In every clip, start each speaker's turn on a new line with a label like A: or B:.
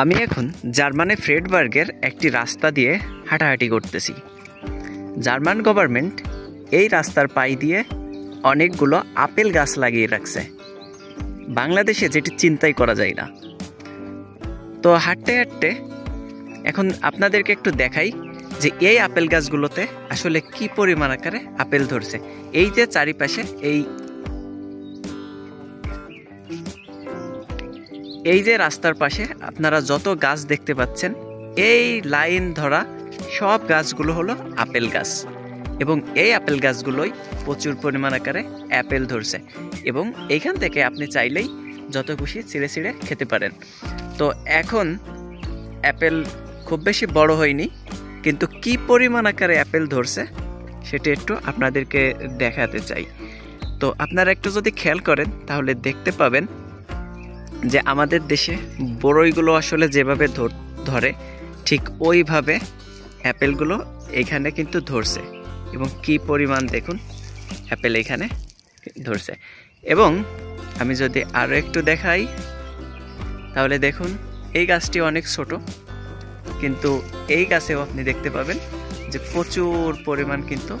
A: আমি এখন জার্মানির ফ্রেডবার্গের একটি রাস্তা দিয়ে হাঁটাহাঁটি করতেছি। জার্মান গভর্নমেন্ট এই রাস্তার পাশ দিয়ে অনেকগুলো আপেল গাছ লাগিয়ে রাখছে, বাংলাদেশে যেটি চিন্তাই করা যায় না। তো হাঁটতে হাঁটতে এখন আপনাদেরকে একটু দেখাই যে এই আপেল গাছগুলোতে আসলে কি পরিমাণ আকারে আপেল ধরছে। এই যে চারিপাশে এই যে রাস্তার পাশে আপনারা যত গাছ দেখতে পাচ্ছেন, এই লাইন ধরা সব গাছগুলো হলো আপেল গাছ, এবং এই আপেল গাছগুলোই প্রচুর পরিমাণ আকারে অ্যাপেল ধরছে, এবং এইখান থেকে আপনি চাইলেই যত খুশি ছিঁড়ে ছিঁড়ে খেতে পারেন। তো এখন অ্যাপেল খুব বেশি বড় হয়নি, কিন্তু কি পরিমাণ আকারে অ্যাপেল ধরছে সেটা একটু আপনাদেরকে দেখাতে চাই। তো আপনারা একটু যদি খেয়াল করেন তাহলে দেখতে পাবেন যে আমাদের দেশে বড়ইগুলো আসলে যেভাবে ধরে ঠিক ওইভাবে অ্যাপেলগুলো এখানে কিন্তু ধরছে, এবং কি পরিমাণ দেখুন অ্যাপেল এখানে ধরছে। এবং আমি যদি আরও একটু দেখাই তাহলে দেখুন এই গাছটি অনেক ছোট, কিন্তু এই গাছেও আপনি দেখতে পাবেন যে প্রচুর পরিমাণ কিন্তু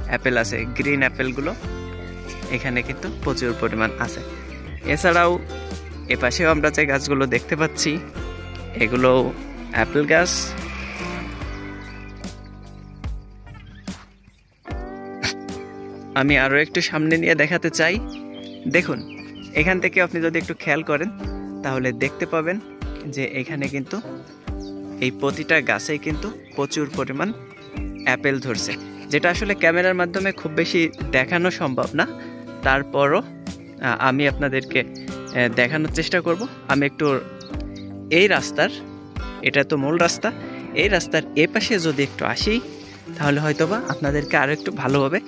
A: অ্যাপেল আছে। গ্রিন অ্যাপেলগুলো এখানে কিন্তু প্রচুর পরিমাণ আছে। এছাড়াও এপাশেও আমরা যে গাছগুলো দেখতে পাচ্ছি এগুলো অ্যাপেল গাছ। আমি আরও একটু সামনে নিয়ে দেখাতে চাই। দেখুন এখান থেকে আপনি যদি একটু খেয়াল করেন তাহলে দেখতে পাবেন যে এখানে কিন্তু এই প্রতিটা গাছেই কিন্তু প্রচুর পরিমাণ অ্যাপেল ধরছে, যেটা আসলে ক্যামেরার মাধ্যমে খুব বেশি দেখানো সম্ভব না। তারপরও আমি আপনাদেরকে দেখানোর চেষ্টা করব। আমি একটু এই রাস্তার, এটা তো মূল রাস্তা, এই রাস্তার এ পাশে যদি একটু আসি তাহলে হয়তোবা আপনাদেরকে আরও একটু ভালোভাবে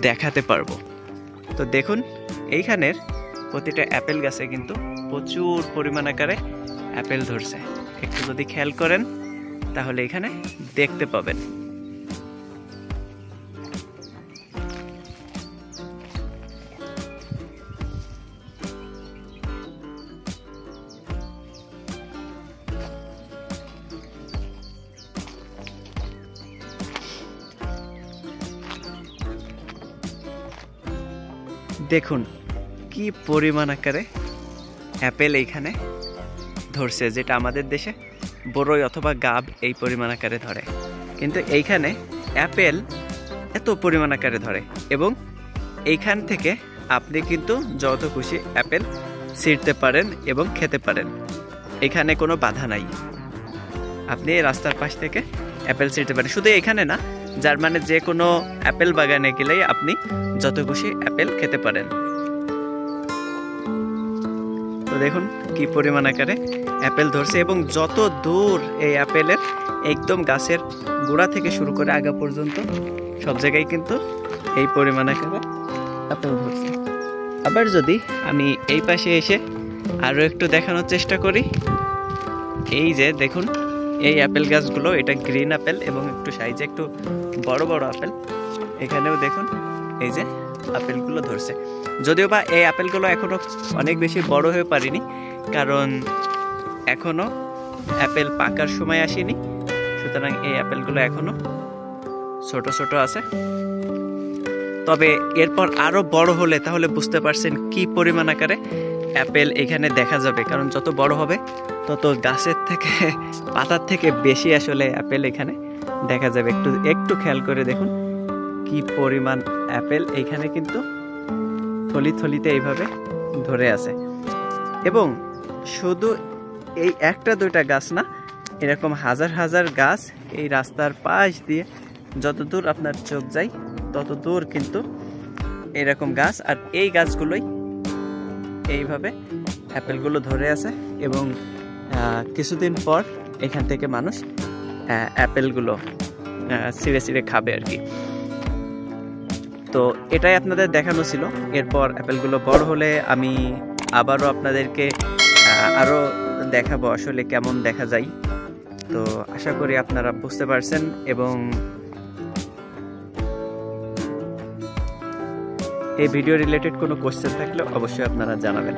A: দেখাতে পারবো। তো দেখুন এইখানের প্রতিটা অ্যাপেল গাছে কিন্তু প্রচুর পরিমাণ আকারে অ্যাপেল ধরছে। একটু যদি খেয়াল করেন তাহলে এখানে দেখতে পাবেন। দেখুন কি পরিমাণ আকারে অ্যাপেল এইখানে ধরছে, যেটা আমাদের দেশে বড়ই অথবা গাব এই পরিমাণ আকারে ধরে, কিন্তু এইখানে অ্যাপেল এত পরিমাণ আকারে ধরে, এবং এইখান থেকে আপনি কিন্তু যত খুশি অ্যাপেল ছিঁড়তে পারেন এবং খেতে পারেন। এখানে কোনো বাধা নাই, আপনি এই রাস্তার পাশ থেকে অ্যাপেল ছিঁড়তে পারেন। শুধু এখানে না, জার্মানির যে কোনো অ্যাপেল বাগানে গেলেই আপনি যত খুশি অ্যাপেল খেতে পারেন। তো দেখুন কি পরিমাণ আকারে অ্যাপেল ধরছে, এবং যত দূর এই অ্যাপেলের একদম গাছের গোড়া থেকে শুরু করে আগা পর্যন্ত সব জায়গায় কিন্তু এই পরিমাণ আকারে অ্যাপেল ধরছে। আবার যদি আমি এই পাশে এসে আরও একটু দেখানোর চেষ্টা করি, এই যে দেখুন এই অ্যাপেল গাছগুলো, এটা গ্রিন অ্যাপেল এবং একটু সাইজে একটু বড় বড় আপেল। এখানেও দেখুন এই যে আপেলগুলো ধরছে, যদিও বা এই আপেলগুলো এখনো অনেক বেশি বড় হয়ে পারেনি, কারণ এখনো অ্যাপেল পাকার সময় আসেনি, সুতরাং এই অ্যাপেলগুলো এখনো ছোট ছোট আছে। তবে এরপর আরো বড় হলে তাহলে বুঝতে পারছেন কি পরিমাণ আকারে অ্যাপেল এখানে দেখা যাবে, কারণ যত বড় হবে তত গাছের থেকে, পাতার থেকে বেশি আসলে অ্যাপেল এখানে দেখা যাবে। একটু খেয়াল করে দেখুন কি পরিমাণ অ্যাপেল এইখানে কিন্তু থলি থলিতে এইভাবে ধরে আছে। এবং শুধু এই একটা দুইটা গাছ না, এরকম হাজার হাজার গাছ এই রাস্তার পাশ দিয়ে যত দূর আপনার চোখ যায় তত দূর কিন্তু এরকম গাছ, আর এই গাছগুলোই এইভাবে অ্যাপেলগুলো ধরে আছে, এবং কিছুদিন পর এখান থেকে মানুষ অ্যাপেলগুলো ছিঁড়ে ছিঁড়ে খাবে আর কি। তো এটাই আপনাদের দেখানো ছিল। এরপর অ্যাপেলগুলো বড় হলে আমি আবারও আপনাদেরকে আরও দেখাবো আসলে কেমন দেখা যায়। তো আশা করি আপনারা বুঝতে পারছেন, এবং এই ভিডিও রিলেটেড কোনো কোশ্চেন থাকলে অবশ্যই আপনারা জানাবেন।